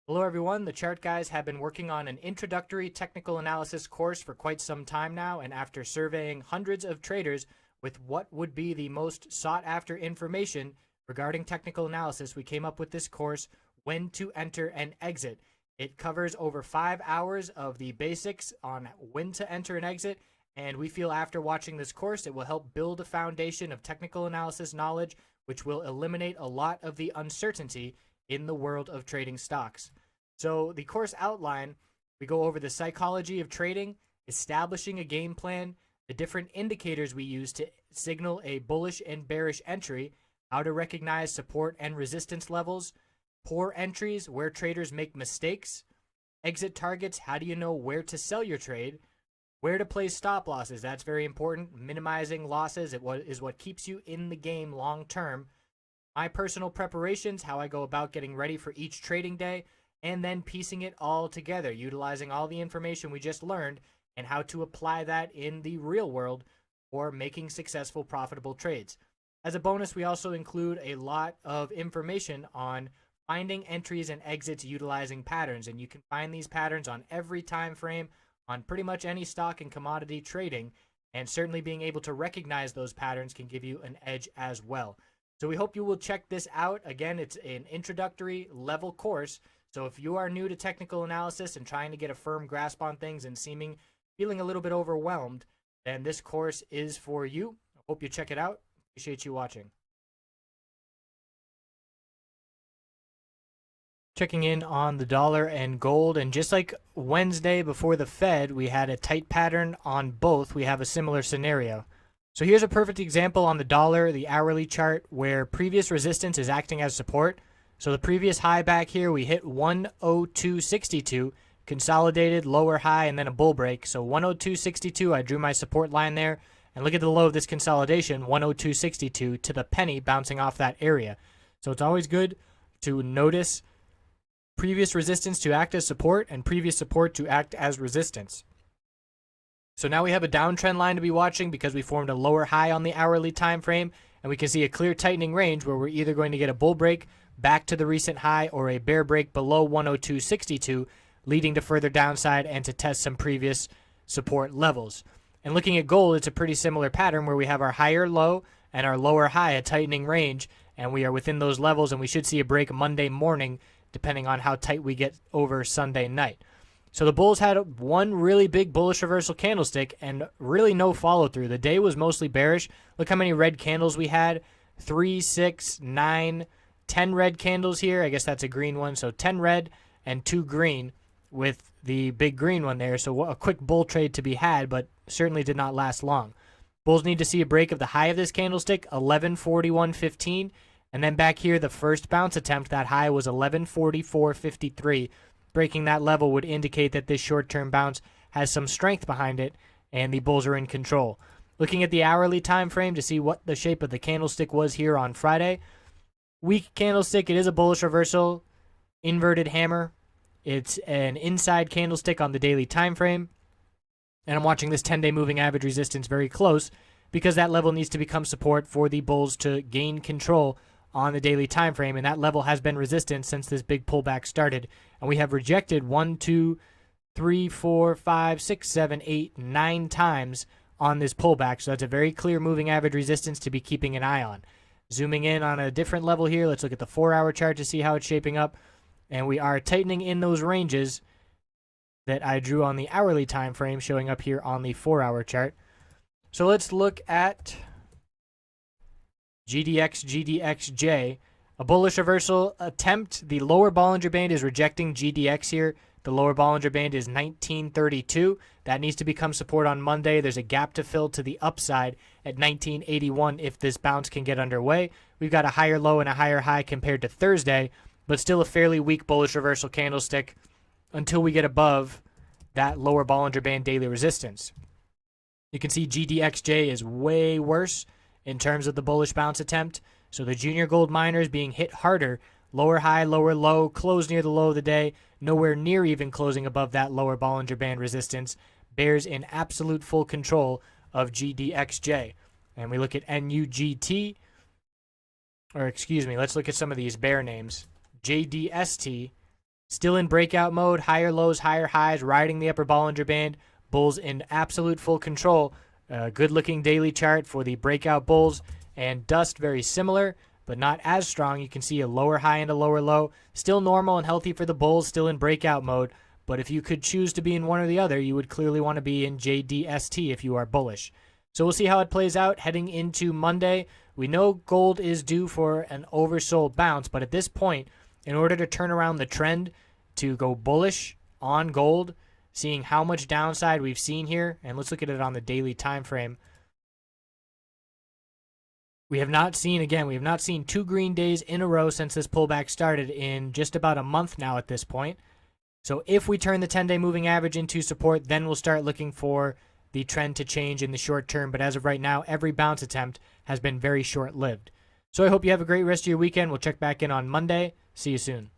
Hello everyone, the Chart Guys have been working on an introductory technical analysis course for quite some time now, and after surveying hundreds of traders with what would be the most sought after information regarding technical analysis, we came up with this course, When to Enter and Exit. It covers over 5 hours of the basics on when to enter and exit, and we feel after watching this course it will help build a foundation of technical analysis knowledge which will eliminate a lot of the uncertainty in the world of trading stocks. So the course outline, we go over the psychology of trading, establishing a game plan, the different indicators we use to signal a bullish and bearish entry, how to recognize support and resistance levels, poor entries, where traders make mistakes, exit targets, how do you know where to sell your trade, where to place stop losses, that's very important, minimizing losses is what keeps you in the game long term, my personal preparations, how I go about getting ready for each trading day, and then piecing it all together, utilizing all the information we just learned and how to apply that in the real world for making successful, profitable trades. As a bonus, we also include a lot of information on finding entries and exits utilizing patterns, and you can find these patterns on every time frame on pretty much any stock and commodity trading, and certainly being able to recognize those patterns can give you an edge as well. So we hope you will check this out. Again, it's an introductory level course. So if you are new to technical analysis and trying to get a firm grasp on things and feeling a little bit overwhelmed, then this course is for you. I hope you check it out. Appreciate you watching. Checking in on the dollar and gold, and just like Wednesday before the Fed, we had a tight pattern on both. We have a similar scenario. So here's a perfect example on the dollar, the hourly chart, where previous resistance is acting as support. So the previous high back here, we hit 102.62, consolidated, lower high, and then a bull break. So 102.62, I drew my support line there. And look at the low of this consolidation, 102.62 to the penny bouncing off that area. So it's always good to notice previous resistance to act as support and previous support to act as resistance. So now we have a downtrend line to be watching because we formed a lower high on the hourly time frame, and we can see a clear tightening range where we're either going to get a bull break back to the recent high or a bear break below 102.62, leading to further downside and to test some previous support levels. And looking at gold, it's a pretty similar pattern where we have our higher low and our lower high, a tightening range, and we are within those levels, and we should see a break Monday morning depending on how tight we get over Sunday night. So the bulls had one really big bullish reversal candlestick and really no follow through. The day was mostly bearish. Look how many red candles we had. 3, 6, 9, 10 red candles here. I guess that's a green one. So 10 red and 2 green with the big green one there. So a quick bull trade to be had, but certainly did not last long. Bulls need to see a break of the high of this candlestick, 1141.15. And then back here, the first bounce attempt, that high was 1144.53. Breaking that level would indicate that this short-term bounce has some strength behind it, and the bulls are in control. Looking at the hourly time frame to see what the shape of the candlestick was here on Friday. Weak candlestick, it is a bullish reversal, inverted hammer. It's an inside candlestick on the daily time frame. And I'm watching this 10-day moving average resistance very close because that level needs to become support for the bulls to gain control on the daily time frame, and that level has been resistance since this big pullback started. And we have rejected 1, 2, 3, 4, 5, 6, 7, 8, 9 times on this pullback. So that's a very clear moving average resistance to be keeping an eye on. Zooming in on a different level here, let's look at the 4-hour chart to see how it's shaping up. And we are tightening in those ranges that I drew on the hourly time frame, showing up here on the 4-hour chart. So let's look at GDX, GDXJ, a bullish reversal attempt. The lower Bollinger Band is rejecting GDX here. The lower Bollinger Band is 1932. That needs to become support on Monday. There's a gap to fill to the upside at 1981 if this bounce can get underway. We've got a higher low and a higher high compared to Thursday, but still a fairly weak bullish reversal candlestick until we get above that lower Bollinger Band daily resistance. You can see GDXJ is way worse in terms of the bullish bounce attempt. So the junior gold miners being hit harder, lower high, lower low, close near the low of the day, nowhere near even closing above that lower Bollinger Band resistance. Bears in absolute full control of GDXJ. And we look at NUGT, or excuse me, let's look at some of these bear names. JDST, Still in breakout mode, higher lows, higher highs, riding the upper Bollinger Band. Bulls in absolute full control. Good looking daily chart for the breakout bulls, and dust very similar, but not as strong. You can see a lower high and a lower low. Still normal and healthy for the bulls, still in breakout mode. But if you could choose to be in one or the other, you would clearly want to be in JDST if you are bullish. So we'll see how it plays out heading into Monday. We know gold is due for an oversold bounce, but at this point, in order to turn around the trend to go bullish on gold, seeing how much downside we've seen here, and let's look at it on the daily time frame. We have not seen 2 green days in a row since this pullback started in just about a month now at this point. So if we turn the 10-day moving average into support, then we'll start looking for the trend to change in the short term. But as of right now, every bounce attempt has been very short-lived. So I hope you have a great rest of your weekend. We'll check back in on Monday. See you soon.